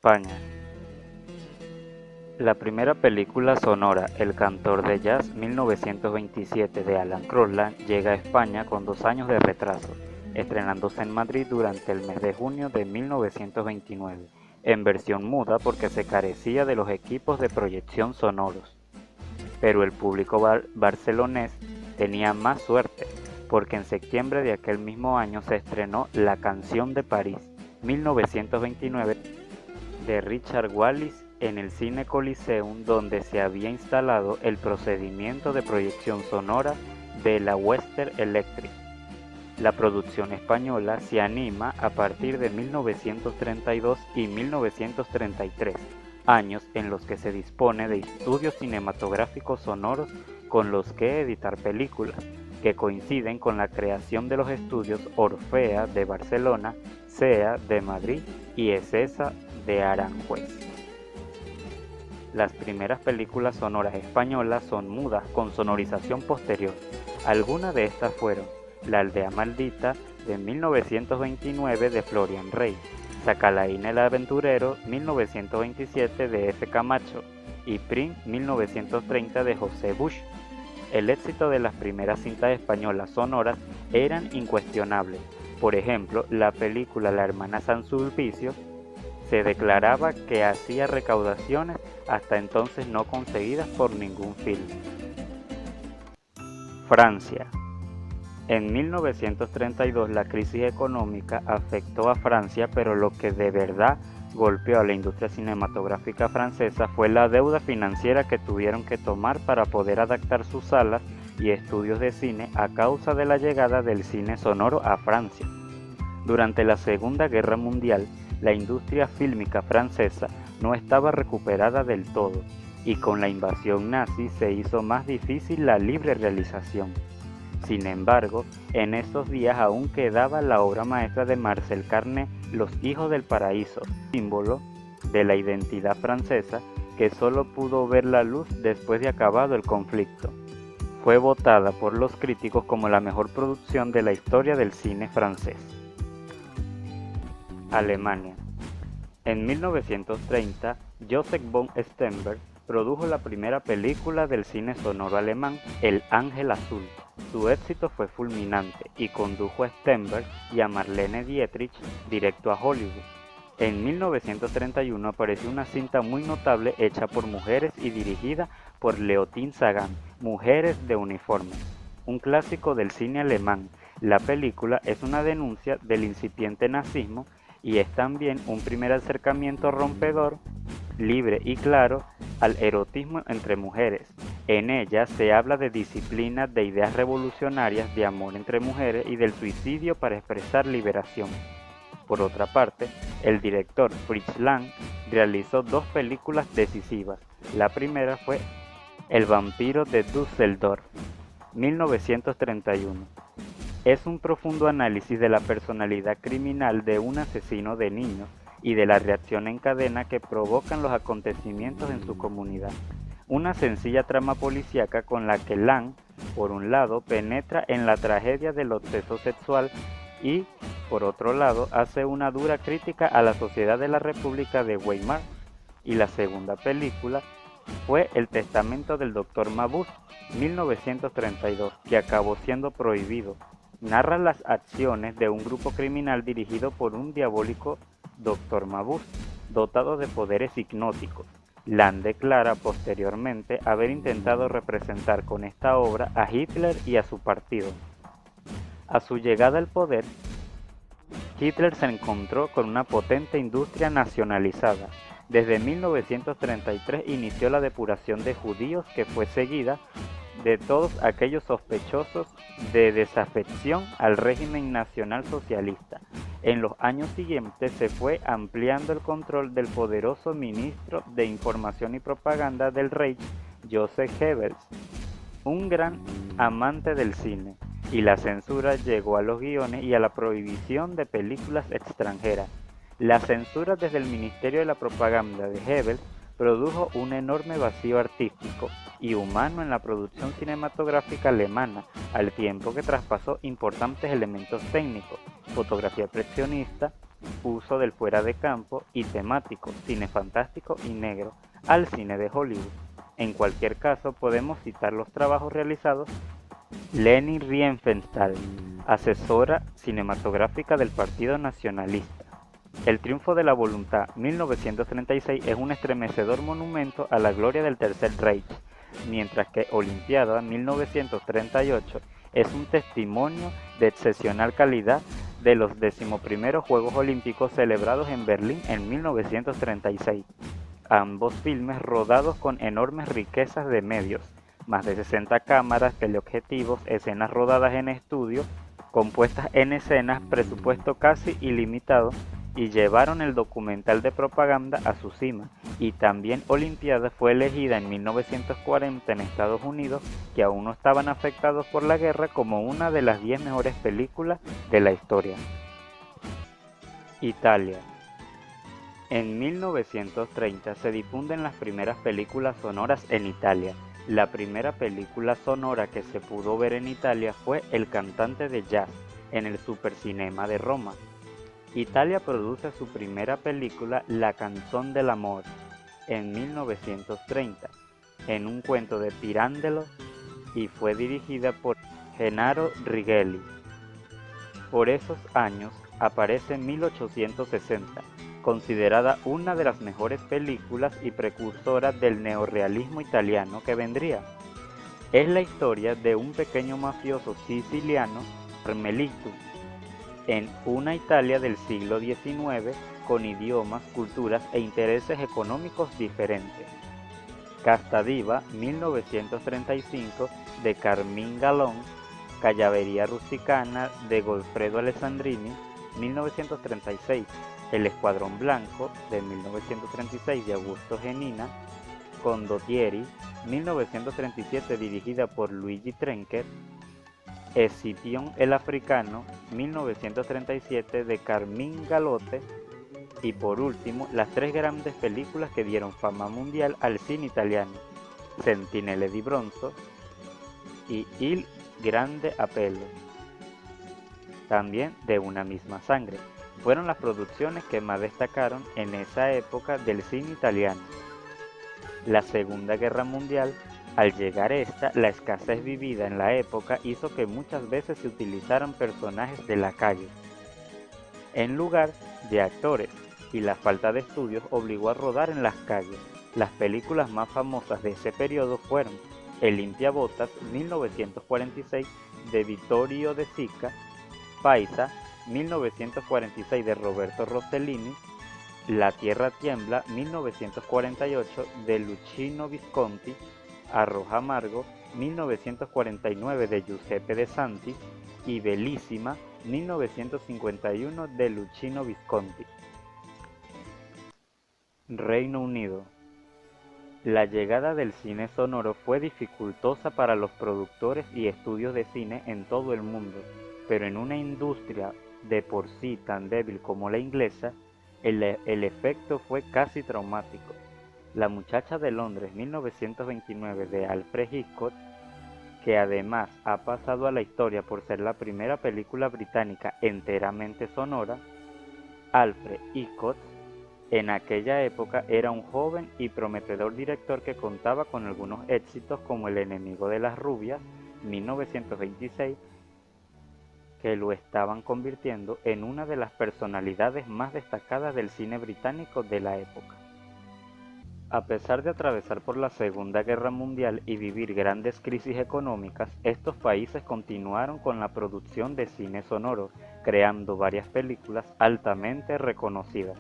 España. La primera película sonora, El cantor de jazz, 1927, de Alan Crosland, llega a España con 2 años de retraso, estrenándose en Madrid durante el mes de junio de 1929, en versión muda porque se carecía de los equipos de proyección sonoros. Pero el público barcelonés tenía más suerte, porque en septiembre de aquel mismo año se estrenó La canción de París, 1929, de Richard Wallis en el Cine Coliseum, donde se había instalado el procedimiento de proyección sonora de la Western Electric. La producción española se anima a partir de 1932 y 1933, años en los que se dispone de estudios cinematográficos sonoros con los que editar películas, que coinciden con la creación de los estudios Orfea de Barcelona, SEA de Madrid y ESESA de Aranjuez. Las primeras películas sonoras españolas son mudas con sonorización posterior. Algunas de estas fueron La aldea maldita de 1929 de Florian Rey, Sacalaín el aventurero 1927 de F. Camacho y Prim 1930 de José Bush. El éxito de las primeras cintas españolas sonoras eran incuestionables. Por ejemplo, la película La hermana San Sulpicio se declaraba que hacía recaudaciones hasta entonces no conseguidas por ningún film. Francia. En 1932 la crisis económica afectó a Francia, pero lo que de verdad golpeó a la industria cinematográfica francesa fue la deuda financiera que tuvieron que tomar para poder adaptar sus salas y estudios de cine a causa de la llegada del cine sonoro a Francia. Durante la Segunda Guerra Mundial, la industria fílmica francesa no estaba recuperada del todo, y con la invasión nazi se hizo más difícil la libre realización. Sin embargo, en esos días aún quedaba la obra maestra de Marcel Carné, Los hijos del paraíso, símbolo de la identidad francesa que solo pudo ver la luz después de acabado el conflicto. Fue votada por los críticos como la mejor producción de la historia del cine francés. Alemania. En 1930, Joseph von Sternberg produjo la primera película del cine sonoro alemán, El ángel azul. Su éxito fue fulminante y condujo a Sternberg y a Marlene Dietrich directo a Hollywood. En 1931 apareció una cinta muy notable hecha por mujeres y dirigida por Leontine Sagan, Mujeres de uniforme, un clásico del cine alemán. La película es una denuncia del incipiente nazismo y es también un primer acercamiento rompedor, libre y claro al erotismo entre mujeres. En ella se habla de disciplina, de ideas revolucionarias, de amor entre mujeres y del suicidio para expresar liberación. Por otra parte, el director Fritz Lang realizó 2 películas decisivas. La primera fue El vampiro de Düsseldorf, 1931. Es un profundo análisis de la personalidad criminal de un asesino de niños y de la reacción en cadena que provocan los acontecimientos en su comunidad. Una sencilla trama policíaca con la que Lang, por un lado, penetra en la tragedia del obseso sexual y, por otro lado, hace una dura crítica a la sociedad de la República de Weimar. Y la segunda película fue El testamento del Dr. Mabuse, 1932, que acabó siendo prohibido. Narra las acciones de un grupo criminal dirigido por un diabólico Dr. Mabuse, dotado de poderes hipnóticos. Land declara posteriormente haber intentado representar con esta obra a Hitler y a su partido. A su llegada al poder, Hitler se encontró con una potente industria nacionalizada. Desde 1933 inició la depuración de judíos, que fue seguida de todos aquellos sospechosos de desafección al régimen nacionalsocialista. En los años siguientes se fue ampliando el control del poderoso ministro de Información y Propaganda del Reich, Joseph Goebbels, un gran amante del cine, y la censura llegó a los guiones y a la prohibición de películas extranjeras. La censura desde el Ministerio de la Propaganda de Goebbels produjo un enorme vacío artístico y humano en la producción cinematográfica alemana, al tiempo que traspasó importantes elementos técnicos, fotografía expresionista, uso del fuera de campo y temático, cine fantástico y negro, al cine de Hollywood. En cualquier caso, podemos citar los trabajos realizados Leni Riefenstahl, asesora cinematográfica del Partido Nacionalista. El triunfo de la voluntad, 1936, es un estremecedor monumento a la gloria del Tercer Reich, mientras que Olimpiada, 1938, es un testimonio de excepcional calidad de los 11º Juegos Olímpicos celebrados en Berlín en 1936. Ambos filmes rodados con enormes riquezas de medios, más de 60 cámaras, teleobjetivos, escenas rodadas en estudio, compuestas en escenas, presupuesto casi ilimitado, y llevaron el documental de propaganda a su cima. Y también Olimpiada fue elegida en 1940 en Estados Unidos, que aún no estaban afectados por la guerra, como una de las 10 mejores películas de la historia. Italia. En 1930 se difunden las primeras películas sonoras en Italia. La primera película sonora que se pudo ver en Italia fue El cantante de jazz, en el Supercinema de Roma. Italia produce su primera película, La canzone dell'amore, en 1930, en un cuento de Pirandello, y fue dirigida por Gennaro Righelli. Por esos años aparece 1860, considerada una de las mejores películas y precursora del neorrealismo italiano que vendría. Es la historia de un pequeño mafioso siciliano, Carmelito, en una Italia del siglo XIX con idiomas, culturas e intereses económicos diferentes. Casta Diva, 1935, de Carmine Galón. Callavería rusticana, de Goffredo Alessandrini, 1936. El escuadrón blanco, de 1936, de Augusto Genina. Condottieri, 1937, dirigida por Luigi Trenker. Escipión el africano, 1937, de Carmine Galotti. Y por último, las tres grandes películas que dieron fama mundial al cine italiano: Sentinelle di Bronzo y Il Grande Appello, también de una misma sangre. Fueron las producciones que más destacaron en esa época del cine italiano. La Segunda Guerra Mundial, al llegar esta, la escasez vivida en la época hizo que muchas veces se utilizaran personajes de la calle en lugar de actores, y la falta de estudios obligó a rodar en las calles. Las películas más famosas de ese periodo fueron El limpiabotas, 1946, de Vittorio De Sica; Paisa, 1946, de Roberto Rossellini; La tierra tiembla, 1948, de Luchino Visconti; Arroz amargo, 1949, de Giuseppe De Santis; y Bellísima, 1951, de Luchino Visconti. Reino Unido. La llegada del cine sonoro fue dificultosa para los productores y estudios de cine en todo el mundo, pero en una industria de por sí tan débil como la inglesa, el efecto fue casi traumático. La muchacha de Londres, 1929, de Alfred Hitchcock, que además ha pasado a la historia por ser la primera película británica enteramente sonora. Alfred Hitchcock en aquella época era un joven y prometedor director que contaba con algunos éxitos como El enemigo de las rubias, 1926, que lo estaban convirtiendo en una de las personalidades más destacadas del cine británico de la época. A pesar de atravesar por la Segunda Guerra Mundial y vivir grandes crisis económicas, estos países continuaron con la producción de cine sonoro, creando varias películas altamente reconocidas.